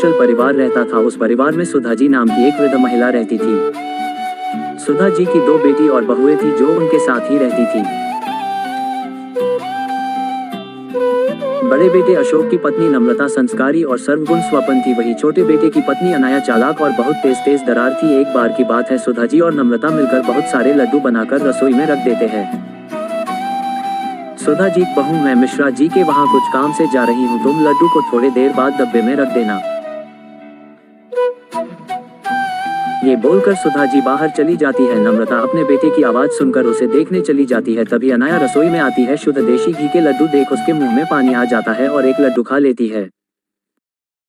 सकुशल परिवार रहता था। उस परिवार में सुधा जी नाम की एक वृद्ध महिला रहती थी। सुधा जी की 2 बेटी और बहुएं थी जो उनके साथ ही रहती थी। बड़े बेटे अशोक की पत्नी नम्रता संस्कारी और सर्वगुण स्वपन थी, वही छोटे बेटे की पत्नी अनाया चालाक और बहुत तेज दरार थी। एक बार की बात है, सुधा जी और नम्रता मिलकर बहुत सारे लड्डू बनाकर रसोई में रख देते हैं। सुधा जी, बहू मैं मिश्रा जी के वहाँ कुछ काम से जा रही हूँ, तुम लड्डू को थोड़ी देर बाद डब्बे में रख देना। ये बोलकर सुधा जी बाहर चली जाती है। नम्रता अपने बेटे की आवाज सुनकर उसे देखने चली जाती है। तभी अनाया रसोई में आती है। शुद्ध देशी घी के लड्डू देख उसके मुंह में पानी आ जाता है और एक लड्डू खा लेती है।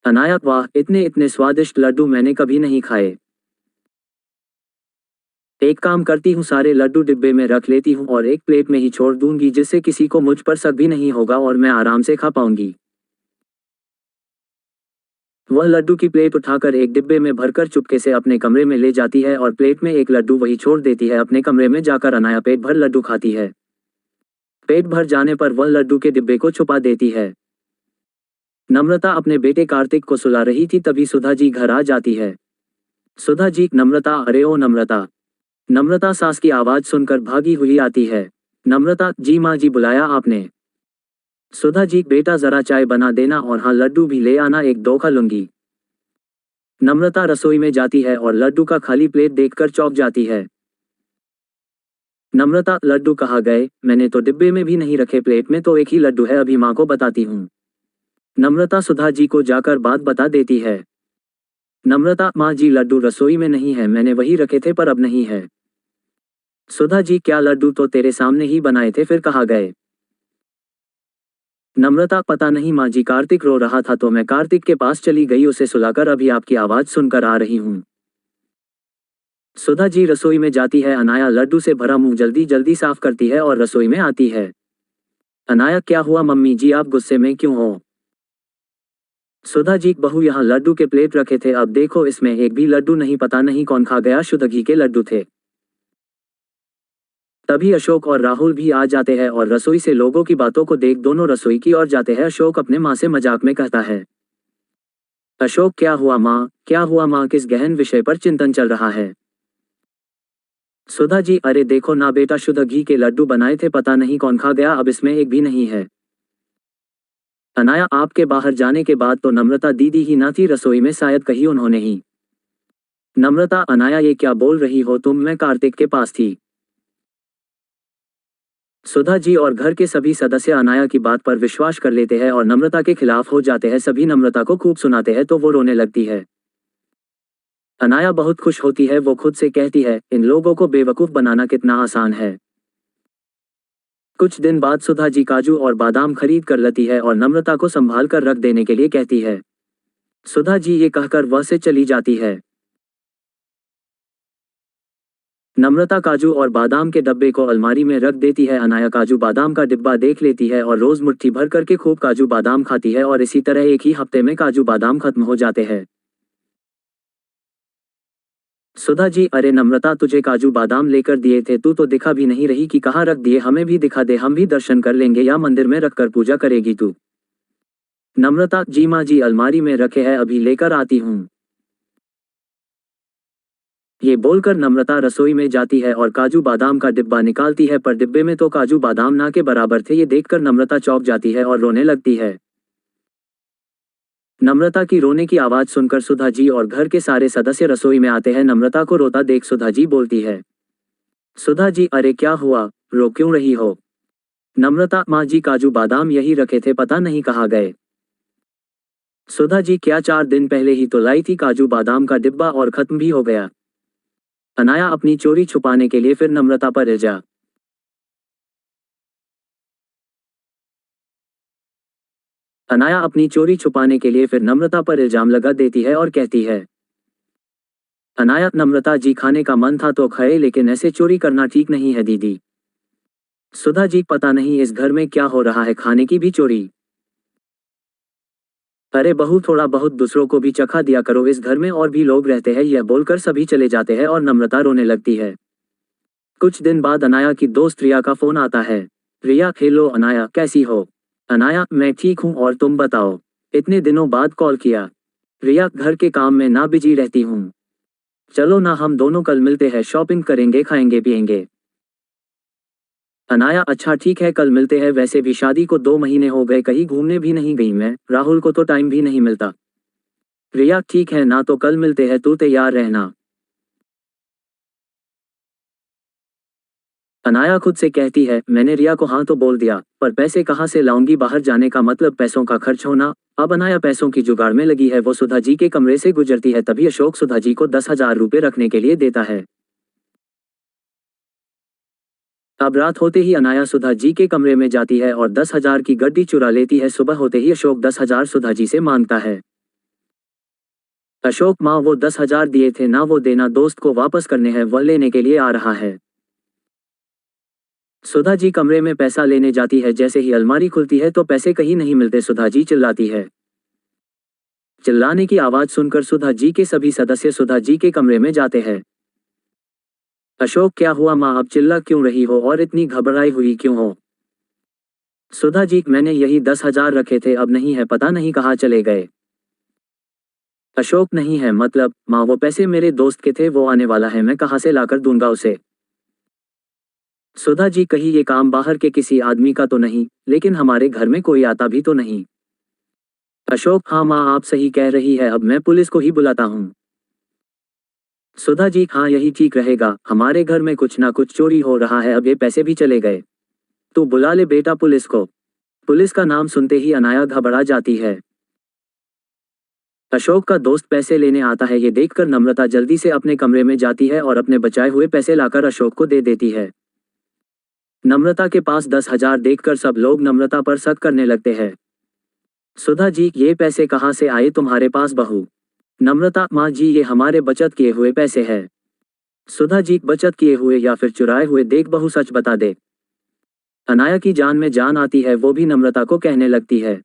अनाया, वाह, इतने स्वादिष्ट लड्डू मैंने कभी नहीं खाए। एक काम करती हूँ, सारे लड्डू डिब्बे में रख लेती हूँ और एक प्लेट में ही छोड़ दूंगी, जिससे किसी को मुझ पर शक भी नहीं होगा और मैं आराम से खा पाऊंगी। वह लड्डू की प्लेट उठाकर एक डिब्बे में भरकर चुपके से अपने कमरे में ले जाती है और प्लेट में एक लड्डू वही छोड़ देती है। अपने कमरे में जाकर अनाया पेट भर लड्डू खाती है। पेट भर जाने पर वह लड्डू के डिब्बे को छुपा देती है। नम्रता अपने बेटे कार्तिक को सुला रही थी, तभी सुधा जी घर आ जाती है। सुधा जी, नम्रता, अरे ओ नम्रता। नम्रता सास की आवाज सुनकर भागी हुई आती है। नम्रता, जी माँ जी, बुलाया आपने? सुधा जी, बेटा जरा चाय बना देना और हाँ, लड्डू भी ले आना, 1-2 खा लूंगी। नम्रता रसोई में जाती है और लड्डू का खाली प्लेट देखकर चौंक जाती है। नम्रता, लड्डू कहाँ गए? मैंने तो डिब्बे में भी नहीं रखे, प्लेट में तो एक ही लड्डू है, अभी माँ को बताती हूँ। नम्रता सुधा जी को जाकर बात बता देती है। नम्रता, माँ जी, लड्डू रसोई में नहीं है, मैंने वही रखे थे पर अब नहीं है। सुधा जी, क्या लड्डू तो तेरे सामने ही बनाए थे, फिर कहाँ गए? नम्रता, पता नहीं माँ जी, कार्तिक रो रहा था तो मैं कार्तिक के पास चली गई उसे सुलाकर, अभी आपकी आवाज सुनकर आ रही हूँ। सुधा जी रसोई में जाती है। अनाया लड्डू से भरा मुंह जल्दी जल्दी साफ करती है और रसोई में आती है। अनाया, क्या हुआ मम्मी जी, आप गुस्से में क्यों हो? सुधा जी, बहू, यहाँ लड्डू के प्लेट रखे थे, अब देखो इसमें एक भी लड्डू नहीं, पता नहीं कौन खा गया, शुद्ध घी के लड्डू थे। तभी अशोक और राहुल भी आ जाते हैं और रसोई से लोगों की बातों को देख दोनों रसोई की ओर जाते हैं। अशोक अपने माँ से मजाक में कहता है। अशोक, क्या हुआ माँ, क्या हुआ माँ, किस गहन विषय पर चिंतन चल रहा है? सुधा जी, अरे देखो ना बेटा, शुद्ध घी के लड्डू बनाए थे, पता नहीं कौन खा गया, अब इसमें एक भी नहीं है। अनाया, आपके बाहर जाने के बाद तो नम्रता दीदी ही ना थी रसोई में, शायद कही उन्होंने ही। नम्रता, अनाया ये क्या बोल रही हो तुम, मैं कार्तिक के पास थी। सुधा जी और घर के सभी सदस्य अनाया की बात पर विश्वास कर लेते हैं और नम्रता के खिलाफ हो जाते हैं। सभी नम्रता को खूब सुनाते हैं तो वो रोने लगती है। अनाया बहुत खुश होती है, वो खुद से कहती है, इन लोगों को बेवकूफ बनाना कितना आसान है। कुछ दिन बाद सुधा जी काजू और बादाम खरीद कर लाती है और नम्रता को संभाल कर रख देने के लिए कहती है। सुधा जी ये कहकर वह से चली जाती है। नम्रता काजू और बादाम के डब्बे को अलमारी में रख देती है। अनाया काजू बादाम का डिब्बा देख लेती है और रोज मुट्ठी भर करके खूब काजू बादाम खाती है और इसी तरह एक ही हफ्ते में काजू बादाम खत्म हो जाते हैं। सुधा जी, अरे नम्रता, तुझे काजू बादाम लेकर दिए थे, तू तो दिखा भी नहीं रही कि कहाँ रख दिए, हमें भी दिखा दे, हम भी दर्शन कर लेंगे, या मंदिर में रखकर पूजा करेगी तू? नम्रता, जी माँ जी, अलमारी में रखे हैं, अभी लेकर आती हूँ। ये बोलकर नम्रता रसोई में जाती है और काजू बादाम का डिब्बा निकालती है, पर डिब्बे में तो काजू बादाम ना के बराबर थे। ये देखकर नम्रता चौंक जाती है और रोने लगती है। नम्रता की रोने की आवाज सुनकर सुधा जी और घर के सारे सदस्य रसोई में आते हैं। नम्रता को रोता देख सुधा जी बोलती है। सुधा जी, अरे क्या हुआ, रो क्यों रही हो? नम्रता, माँ जी, काजू बादाम यही रखे थे, पता नहीं कहाँ गए। सुधा जी, क्या 4 दिन पहले ही तो लाई थी काजू बादाम का डिब्बा और खत्म भी हो गया। अनाया अपनी चोरी छुपाने के लिए फिर नम्रता पर इल्जा अनाया अपनी चोरी छुपाने के लिए फिर नम्रता पर इल्जाम लगा देती है और कहती है। अनाया, नम्रता जी, खाने का मन था तो खाए, लेकिन ऐसे चोरी करना ठीक नहीं है दीदी। सुधा जी, पता नहीं इस घर में क्या हो रहा है, खाने की भी चोरी। अरे बहू, थोड़ा बहुत दूसरों को भी चखा दिया करो, इस घर में और भी लोग रहते हैं। यह बोलकर सभी चले जाते हैं और नम्रता रोने लगती है। कुछ दिन बाद अनाया की दोस्त रिया का फोन आता है। रिया, हेलो अनाया, कैसी हो? अनाया, मैं ठीक हूँ और तुम बताओ, इतने दिनों बाद कॉल किया। रिया, घर के काम में ना बिजी रहती हूँ। चलो ना, हम दोनों कल मिलते हैं, शॉपिंग करेंगे, खाएंगे पिएंगे। अनाया, अच्छा ठीक है, कल मिलते हैं। वैसे भी शादी को 2 महीने हो गए, कहीं घूमने भी नहीं गई मैं, राहुल को तो टाइम भी नहीं मिलता। रिया, ठीक है ना, तो कल मिलते हैं, तू तैयार रहना। अनाया खुद से कहती है, मैंने रिया को हाँ तो बोल दिया, पर पैसे कहाँ से लाऊंगी, बाहर जाने का मतलब पैसों का खर्च होना। अब अनाया पैसों की जुगाड़ में लगी है। वो सुधा जी के कमरे से गुजरती है, तभी अशोक सुधा जी को 10,000 रुपये रखने के लिए देता है। अब रात होते ही अनाया सुधा जी के कमरे में जाती है और 10,000 की गड्डी चुरा लेती है। सुबह होते ही अशोक 10,000 सुधा जी से मांगता है। अशोक, माँ वो 10,000 दिए थे ना, वो देना दोस्त को वापस करने हैं, वो लेने के लिए आ रहा है। सुधा जी कमरे में पैसा लेने जाती है, जैसे ही अलमारी खुलती है तो पैसे कहीं नहीं मिलते। सुधा जी चिल्लाती है। चिल्लाने की आवाज सुनकर सुधा जी के सभी सदस्य सुधा जी के कमरे में जाते हैं। अशोक, क्या हुआ माँ, अब चिल्ला क्यों रही हो और इतनी घबराई हुई क्यों हो? सुधा जी, मैंने यही 10,000 रखे थे, अब नहीं है, पता नहीं कहाँ चले गए। अशोक, नहीं है मतलब माँ, वो पैसे मेरे दोस्त के थे, वो आने वाला है, मैं कहाँ से लाकर दूंगा उसे। सुधा जी, कहीं ये काम बाहर के किसी आदमी का तो नहीं, लेकिन हमारे घर में कोई आता भी तो नहीं। अशोक, हाँ माँ, आप सही कह रही है, अब मैं पुलिस को ही बुलाता हूँ। सुधा जी, हाँ यही ठीक रहेगा, हमारे घर में कुछ ना कुछ चोरी हो रहा है, अब ये पैसे भी चले गए। तू बुला ले बेटा पुलिस को। पुलिस का नाम सुनते ही अनाया घबरा जाती है। अशोक का दोस्त पैसे लेने आता है, ये देखकर नम्रता जल्दी से अपने कमरे में जाती है और अपने बचाए हुए पैसे लाकर अशोक को दे देती है। नम्रता के पास 10,000 देखकर सब लोग नम्रता पर शक करने लगते हैं। सुधा जी, ये पैसे कहाँ से आए तुम्हारे पास बहू? नम्रता, माँ जी, ये हमारे बचत किए हुए पैसे हैं। सुधा जी, बचत किए हुए या फिर चुराए हुए, देख बहू सच बता दे। अनाया की जान में जान आती है, वो भी नम्रता को कहने लगती है।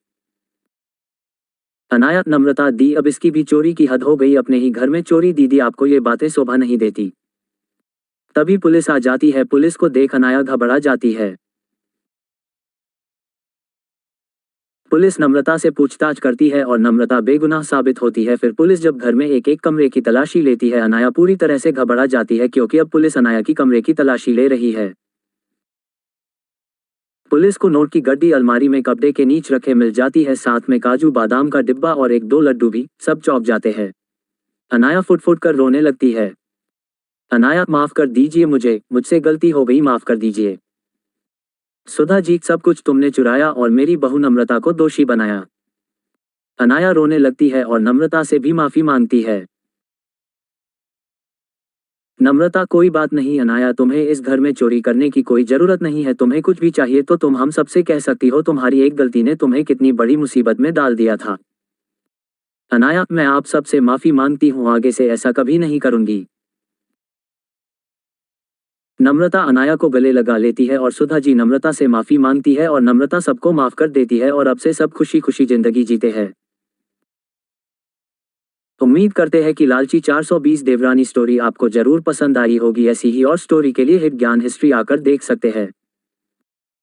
अनाया, नम्रता दी, अब इसकी भी चोरी की हद हो गई, अपने ही घर में चोरी। दीदी, आपको ये बातें शोभा नहीं देती। तभी पुलिस आ जाती है, पुलिस को देख अनाया घबरा जाती है। पुलिस नम्रता से पूछताछ करती है और नम्रता बेगुनाह साबित होती है। फिर पुलिस जब घर में एक एक कमरे की तलाशी लेती है, अनाया पूरी तरह से घबरा जाती है, क्योंकि अब पुलिस अनाया की कमरे की तलाशी ले रही है। पुलिस को नोट की गड्डी अलमारी में कपड़े के नीचे रखे मिल जाती है, साथ में काजू बादाम का डिब्बा और एक दो लड्डू भी, सब चौंक जाते हैं। अनाया फुट फुट कर रोने लगती है। अनाया, माफ कर दीजिए मुझे, मुझसे गलती हो गई, माफ कर दीजिए। सुधा जी, सब कुछ तुमने चुराया और मेरी बहू नम्रता को दोषी बनाया। अनाया रोने लगती है और नम्रता से भी माफी मांगती है। नम्रता, कोई बात नहीं अनाया, तुम्हें इस घर में चोरी करने की कोई जरूरत नहीं है, तुम्हें कुछ भी चाहिए तो तुम हम सबसे कह सकती हो, तुम्हारी एक गलती ने तुम्हें कितनी बड़ी मुसीबत में डाल दिया था। अनाया, मैं आप सबसे माफी मांगती हूँ, आगे से ऐसा कभी नहीं करूंगी। नम्रता अनाया को गले लगा लेती है और सुधा जी नम्रता से माफी मांगती है और नम्रता सबको माफ कर देती है और अब से सब खुशी खुशी जिंदगी जीते हैं। उम्मीद करते हैं कि लालची 420 देवरानी स्टोरी आपको जरूर पसंद आई होगी। ऐसी ही और स्टोरी के लिए हिट ज्ञान हिस्ट्री आकर देख सकते हैं।